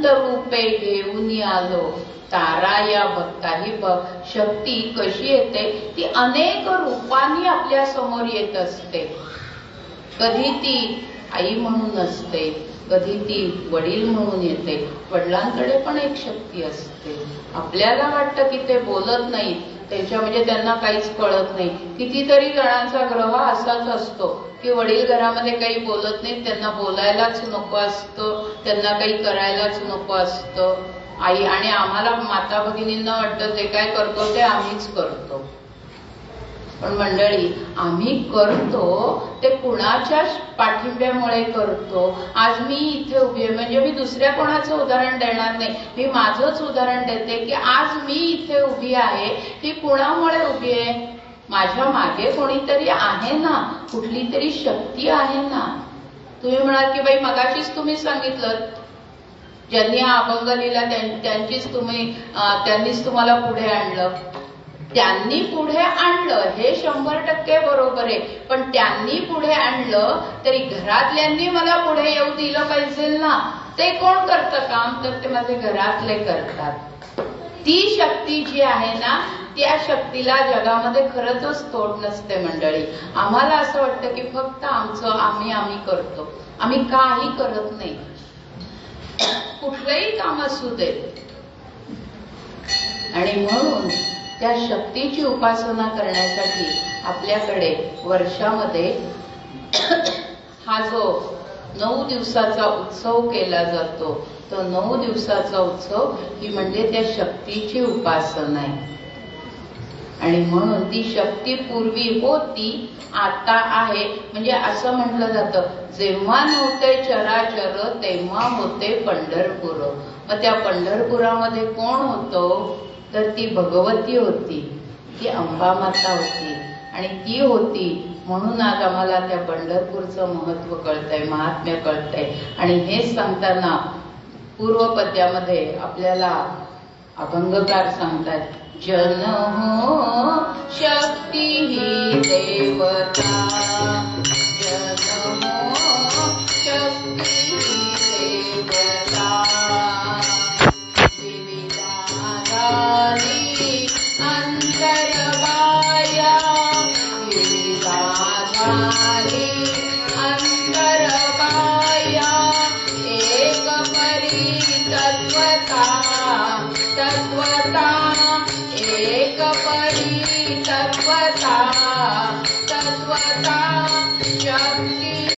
रूपे घेऊन आलो तारा या भक्ताही बघ. शक्ती कशी येते ती अनेक रूपांनी आपल्या समोर येत असते. कधी ती आई म्हणून असते, कधी ती वडील म्हणून येते. वडिलांकडे पण एक शक्ती असते. आपल्याला वाटतं की ते बोलत नाहीत, त्यांच्या म्हणजे त्यांना काहीच कळत नाही. कितीतरी जणांचा ग्रह असाच असतो की वडील घरामध्ये काही बोलत नाहीत, त्यांना बोलायलाच नको असतं, त्यांना काही करायलाच नको असतं. आई आणि आम्हाला माता भगिनींना वाटतं जे काय करतो ते आम्हीच करतो. पण मंडळी, आम्ही करतो ते कुणाच्या पाठिंब्यामुळे करतो. आज मी इथे उभी आहे म्हणजे मी दुसऱ्या कोणाचं उदाहरण देणार नाही, मी माझंच उदाहरण देते की आज मी इथे उभी आहे ही कुणामुळे उभी आहे. माझ्या मागे कोणीतरी आहे ना, कुठली तरी शक्ती आहे ना. तुम्ही म्हणाल की बाई मगाशीच तुम्ही सांगितलं ज्यांनी हा अभंग लिहिला त्यांनीच तुम्हाला पुढे आणलं. त्यांनी पुढे आणलं हे 100% बरोबर आहे. पण त्यांनी पुढे आणलं तरी घरातल्यांनी मला पुढे येऊ दिलं पाहिजे ना. ते कोण करतं काम, तर ते माझे घरातले करतात. ती शक्ती जी आहे ना, त्या शक्तीला जगामध्ये खरंच तोड नसते मंडळी. आम्हाला असं वाटतं की फक्त आमचं आम्ही करतो, आम्ही काही करत नाही. कुठलंही काम असू दे. आणि म्हणून त्या शक्तीची उपासना करण्यासाठी आपल्याकडे वर्षामध्ये हा जो 9 दिवसाचा उत्सव केला जातो, तो 9 दिवसाचा उत्सव ही म्हणजे त्या शक्तीची उपासना आहे. आणि म्हणून ती शक्ती पूर्वी होती, आता आहे. म्हणजे असं म्हटलं जातं, जेव्हा नव्हते चराचर तेव्हा होते पंढरपूर. मग त्या पंढरपुरामध्ये कोण होतं, तर ती भगवती होती, ती अंबामाता होती. आणि ती होती म्हणून आज आम्हाला त्या पंढरपूरचं महत्व कळतंय, महात्म्य कळतंय. आणि हेच सांगताना पूर्वपद्यामध्ये आपल्याला अभंगकार सांगतात, जन हो शक्ती ही देवता